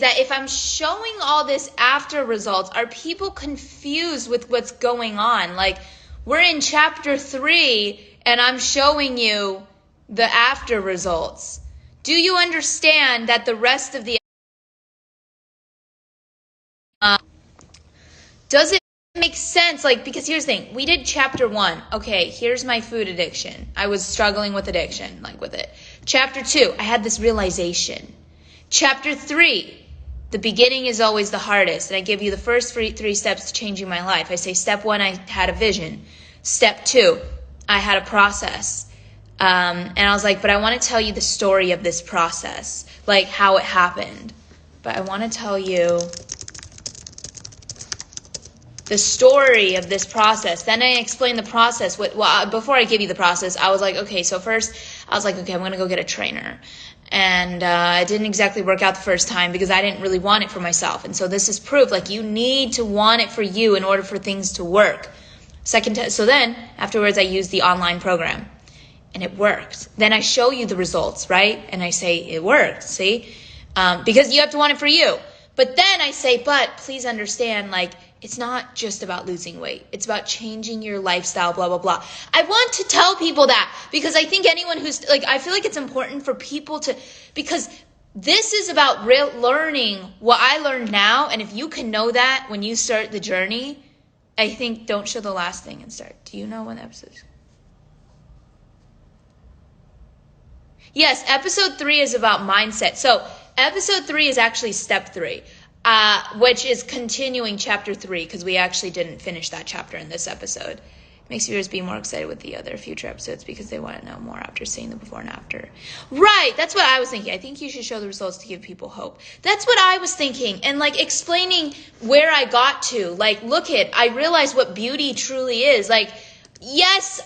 that if I'm showing all this after results, are people confused with what's going on? Like, we're in chapter 3 and I'm showing you the after results. Do you understand that the rest of the does it make sense? Like, because here's the thing, we did chapter 1. Okay, here's my food addiction. I was struggling with addiction, like with it. Chapter 2, I had this realization. Chapter 3, the beginning is always the hardest. And I give you the first 3 steps to changing my life. I say step 1, I had a vision. Step 2, I had a process. And I was like, but I want to tell you the story of this process, like how it happened. But I want to tell you the story of this process. Then I explained the process. Before I give you the process, I was like, okay, so first I was like, okay, I'm going to go get a trainer. And it didn't exactly work out the first time because I didn't really want it for myself. And so this is proof, like you need to want it for you in order for things to work. So then afterwards I used the online program and it worked. Then I show you the results, right? And I say, it worked, see? Because you have to want it for you. But then I say, but please understand, like, it's not just about losing weight. It's about changing your lifestyle, blah, blah, blah. I want to tell people that because I think anyone who's, like, I feel like it's important for people to, because this is about learning what I learned now. And if you can know that when you start the journey, I think don't show the last thing and start. Do you know when the episode is? Yes, episode 3 is about mindset. So episode 3 is actually step 3. Which is continuing chapter 3 because we actually didn't finish that chapter in this episode. It makes viewers be more excited with the other future episodes because they want to know more after seeing the before and after. Right, that's what I was thinking. I think you should show the results to give people hope. That's what I was thinking. And like explaining where I got to. Like, look I realized what beauty truly is. Like, yes,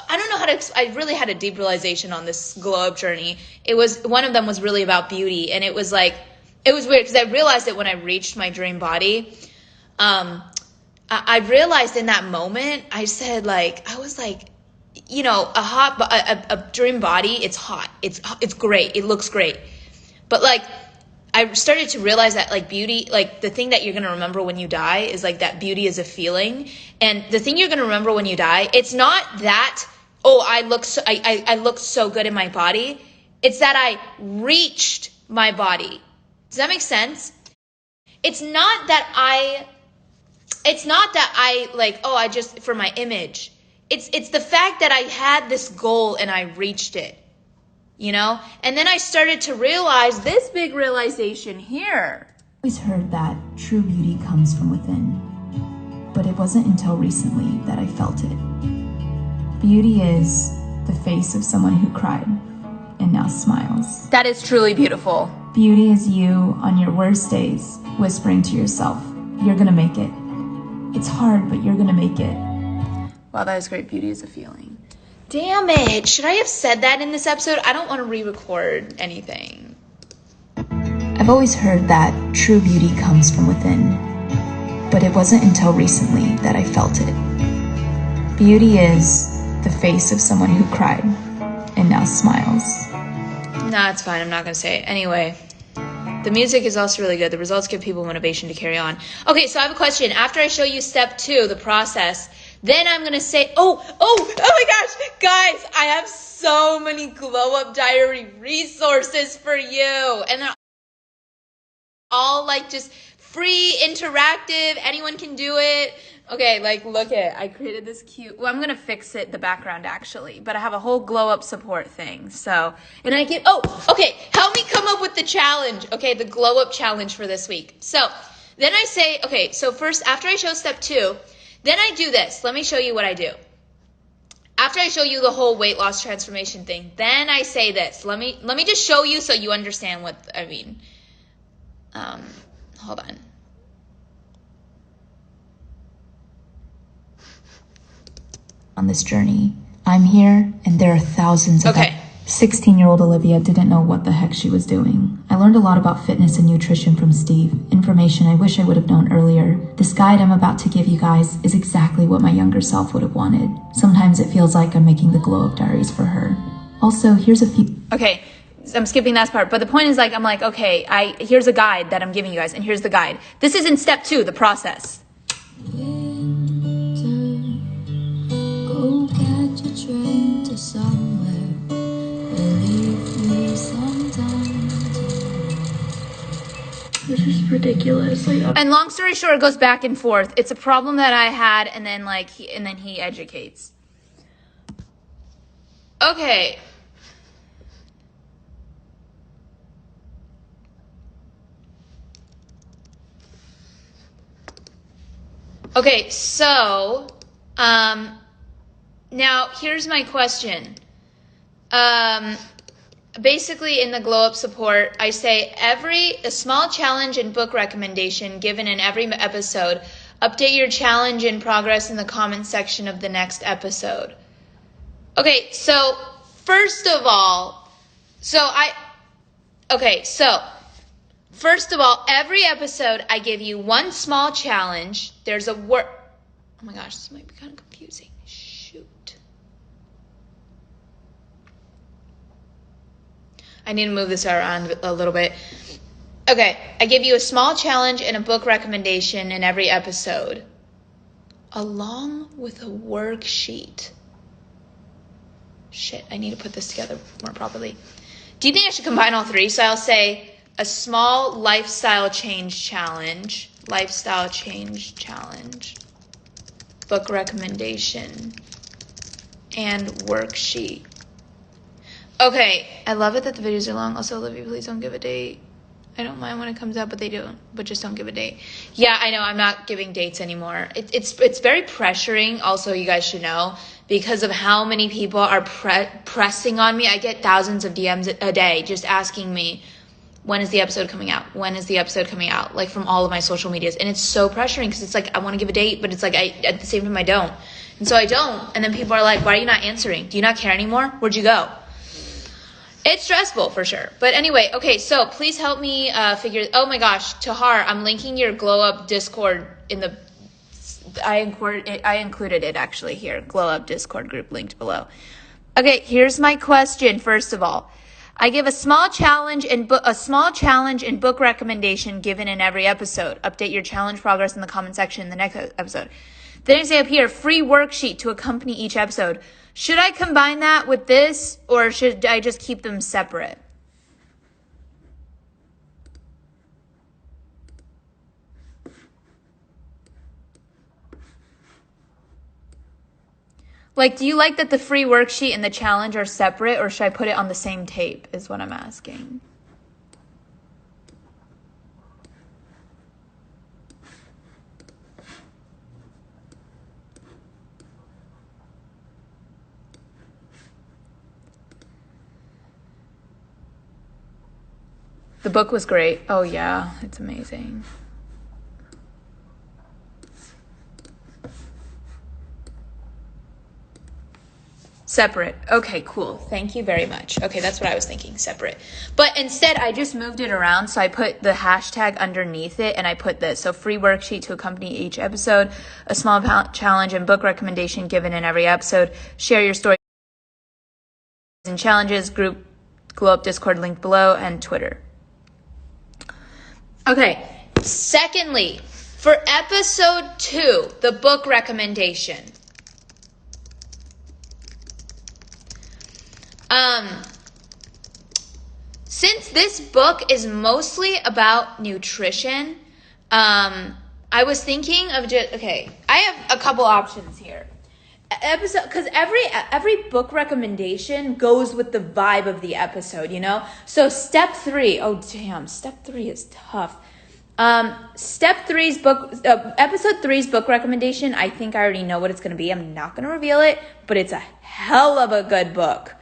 I don't know how to, I really had a deep realization on this glow up journey. One of them was really about beauty. And it was like, it was weird because I realized it when I reached my dream body. I realized in that moment, I said like, I was like, you know, a dream body, it's hot. It's great. It looks great. But like, I started to realize that like beauty, like the thing that you're going to remember when you die is like that beauty is a feeling. And the thing you're going to remember when you die, it's not that, oh, I look so good in my body. It's that I reached my body. Does that make sense? It's not that I like, oh, I just, for my image. It's the fact that I had this goal and I reached it, you know? And then I started to realize this big realization here. I always heard that true beauty comes from within, but it wasn't until recently that I felt it. Beauty is the face of someone who cried and now smiles. That is truly beautiful. Beauty is you on your worst days, whispering to yourself, you're gonna make it. It's hard, but you're gonna make it. Wow, that is great. Beauty is a feeling. Damn it. Should I have said that in this episode? I don't want to re-record anything. I've always heard that true beauty comes from within, but it wasn't until recently that I felt it. Beauty is the face of someone who cried and now smiles. Nah, it's fine. I'm not going to say it. Anyway, the music is also really good. The results give people motivation to carry on. Okay, so I have a question. After I show you step 2, the process, then I'm going to say, oh my gosh, guys, I have so many glow up diary resources for you. And they're all like just free, interactive. Anyone can do it. Okay, like look I created this cute, well, I'm going to fix it, the background actually, but I have a whole glow up support thing. So, and I get, okay, help me come up with the challenge. Okay, the glow up challenge for this week. So then I say, okay, so first, after I show step 2, then I do this. Let me show you what I do. After I show you the whole weight loss transformation thing, then I say this. Let me just show you so you understand what I mean. Hold on. On this journey, I'm here and there are thousands of 16-year-old Olivia didn't know what the heck she was doing. I learned a lot about fitness and nutrition from Steve, information I wish I would have known earlier. This guide I'm about to give you guys is exactly what my younger self would have wanted. Sometimes it feels like I'm making the glow up diaries for her. Also, here's a few... Okay, I'm skipping that part. But the point is, like, I'm like, okay, here's a guide that I'm giving you guys, and here's the guide. This is in step 2, the process. Go catch a train to somewhere. Believe me sometime. This is ridiculous. And long story short, it goes back and forth. It's a problem that I had, and then he educates. Okay. Okay, so now here's my question. Basically in the glow up support, I say a small challenge and book recommendation given in every episode. Update your challenge and progress in the comment section of the next episode. Okay, so first of all, every episode I give you one small challenge. There's a word. Oh my gosh, this might be kind of confusing. Shoot. I need to move this around a little bit. Okay, I give you a small challenge and a book recommendation in every episode, along with a worksheet. Shit, I need to put this together more properly. Do you think I should combine all three? So I'll say a small lifestyle change challenge, book recommendation, and worksheet. Okay, I love it that the videos are long. Also, Olivia, please don't give a date. I don't mind when it comes out, but just don't give a date. Yeah, I know, I'm not giving dates anymore. It's very pressuring, also, you guys should know, because of how many people are pressing on me. I get thousands of DMs a day just asking me, when is the episode coming out? When is the episode coming out? Like, from all of my social medias. And it's so pressuring because it's like, I want to give a date, but it's like, at the same time, I don't. And so I don't. And then people are like, why are you not answering? Do you not care anymore? Where'd you go? It's stressful for sure. But anyway, okay, so please help me figure. Oh my gosh, Tahar, I'm linking your Glow Up Discord in the. I included it actually here. Glow Up Discord group linked below. Okay, here's my question. First of all, I give a small challenge and book recommendation given in every episode. Update your challenge progress in the comment section in the next episode. Then I say up here, free worksheet to accompany each episode. Should I combine that with this, or should I just keep them separate? Like, do you like that the free worksheet and the challenge are separate, or should I put it on the same tape, is what I'm asking. The book was great. Oh yeah, it's amazing. Separate. Okay, cool. Thank you very much. Okay, that's what I was thinking, separate. But instead, I just moved it around, so I put the hashtag underneath it, and I put this. So free worksheet to accompany each episode, a small challenge and book recommendation given in every episode. Share your stories and challenges, group, Glow Up Discord link below, and Twitter. Okay, secondly, for episode 2, the book recommendation. Since this book is mostly about nutrition, I was thinking of I have a couple options here. Because every book recommendation goes with the vibe of the episode, you know? So step 3, step 3 is tough. Episode 3's book recommendation, I think I already know what it's going to be. I'm not going to reveal it, but it's a hell of a good book.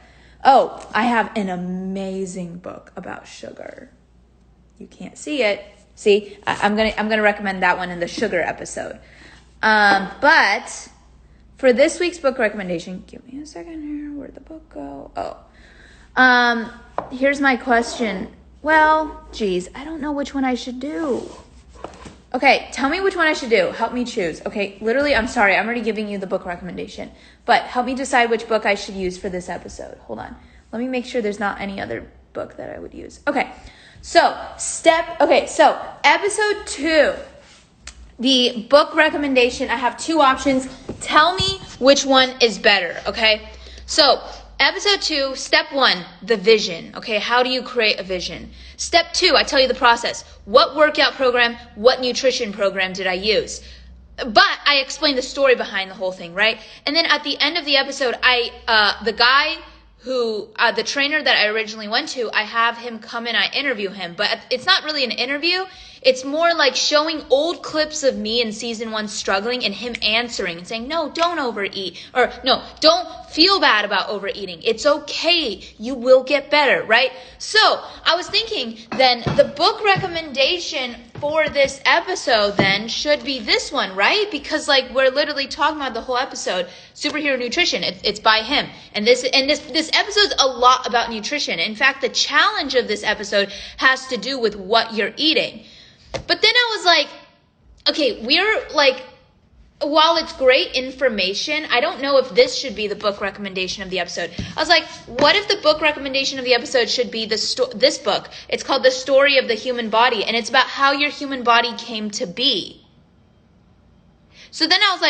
Oh, I have an amazing book about sugar. You can't see it. See, I'm gonna recommend that one in the sugar episode. But for this week's book recommendation, give me a second here. Where'd the book go? Oh, here's my question. Well, geez, I don't know which one I should do. Okay, tell me which one I should do. Help me choose. Okay, literally, I'm sorry. I'm already giving you the book recommendation. But help me decide which book I should use for this episode. Hold on. Let me make sure there's not any other book that I would use. Okay, so episode 2, the book recommendation. I have 2 options. Tell me which one is better, okay? So episode 2, step 1, the vision. Okay, how do you create a vision? Step 2, I tell you the process. What workout program, what nutrition program did I use? But I explain the story behind the whole thing, right? And then at the end of the episode, the guy who, the trainer that I originally went to, I have him come in, I interview him. But it's not really an interview. It's more like showing old clips of me in season 1 struggling and him answering and saying, no, don't overeat. Or no, don't feel bad about overeating. It's okay. You will get better, right? So I was thinking then the book recommendation for this episode then should be this one, right? Because like we're literally talking about the whole episode, Superhero Nutrition. It's by him. And this episode's a lot about nutrition. In fact, the challenge of this episode has to do with what you're eating. But then I was like, okay, we're like, while it's great information, I don't know if this should be the book recommendation of the episode. I was like, what if the book recommendation of the episode should be this book? It's called The Story of the Human Body, and it's about how your human body came to be. So then I was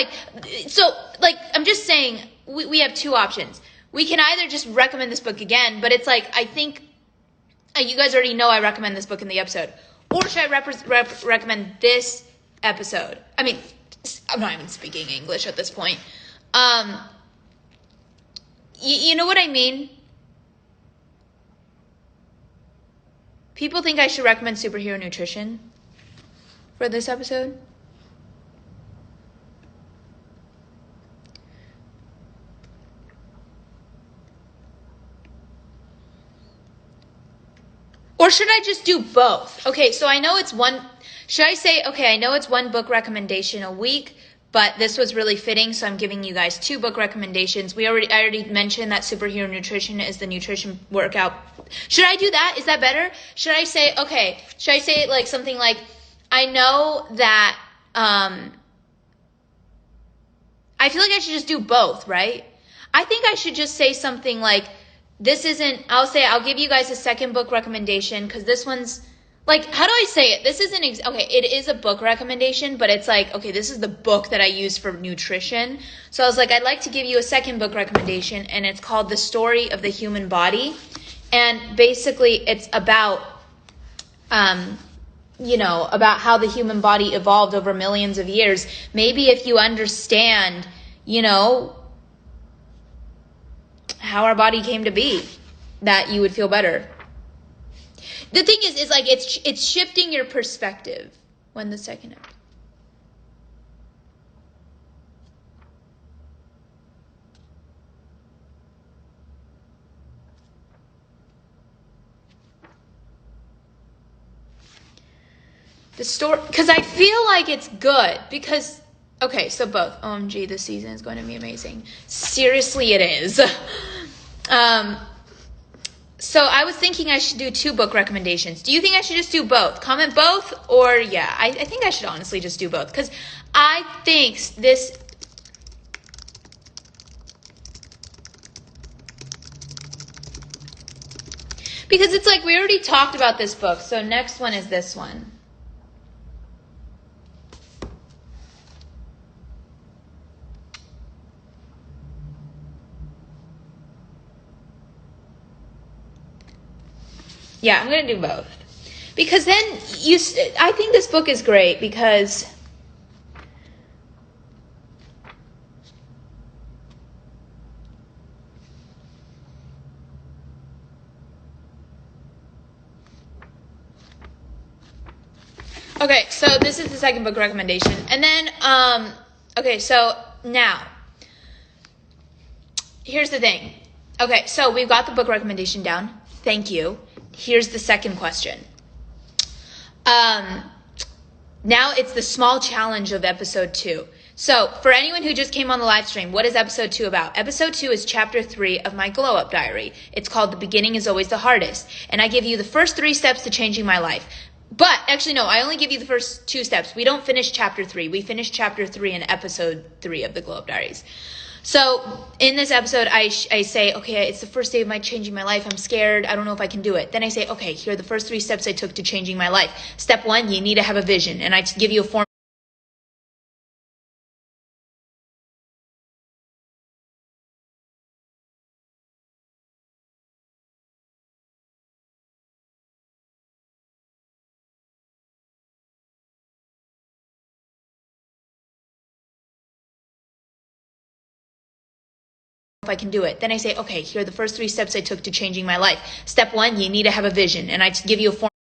like, I'm just saying, we have 2 options. We can either just recommend this book again, but it's like, I think, you guys already know I recommend this book in the episode. Or should I recommend this episode? I mean, I'm not even speaking English at this point. You know what I mean? People think I should recommend Superhero Nutrition for this episode. Or should I just do both? Okay, so I know it's one. Should I say, okay, I know it's 1 book recommendation a week, but this was really fitting, so I'm giving you guys 2 book recommendations. I already mentioned that Superhero Nutrition is the nutrition workout. Should I do that? Is that better? Should I say like something like, I know that, I feel like I should just do both, right? I think I should just say something like, I'll give you guys a second book recommendation, because this one's, like, how do I say it? This isn't, it is a book recommendation, but it's like, okay, this is the book that I use for nutrition. So I was like, I'd like to give you a second book recommendation, and it's called The Story of the Human Body. And basically it's about, about how the human body evolved over millions of years. Maybe if you understand, how our body came to be, that you would feel better. The thing is like it's shifting your perspective. When the second episode. The story, because I feel like it's good, because okay, so both. OMG, this season is going to be amazing. Seriously, it is. So I was thinking I should do 2 book recommendations. Do you think I should just do both? Comment both, or yeah, I think I should honestly just do both, because I think this. Because it's like we already talked about this book, so next one is this one. Yeah, I'm going to do both. Because then I think this book is great because okay, so this is the second book recommendation. And then, okay, so now, here's the thing. Okay, so we've got the book recommendation down. Thank you. Here's the second question. Now it's the small challenge of episode 2. So for anyone who just came on the live stream, what is episode 2 about? Episode 2 is chapter 3 of my glow up diary. It's called The Beginning is Always the Hardest. And I give you the first 3 steps to changing my life. But actually, no, I only give you the first 2 steps. We don't finish chapter 3. We finish chapter 3 in episode 3 of the glow up diaries. So in this episode, I say, okay, it's the first day of my changing my life. I'm scared. I don't know if I can do it. Then I say, okay, here are the first 3 steps I took to changing my life. Step 1, you need to have a vision. And I give you a form. If I can do it. Then I say, okay, here are the first 3 steps I took to changing my life. Step 1, you need to have a vision. And I give you a form.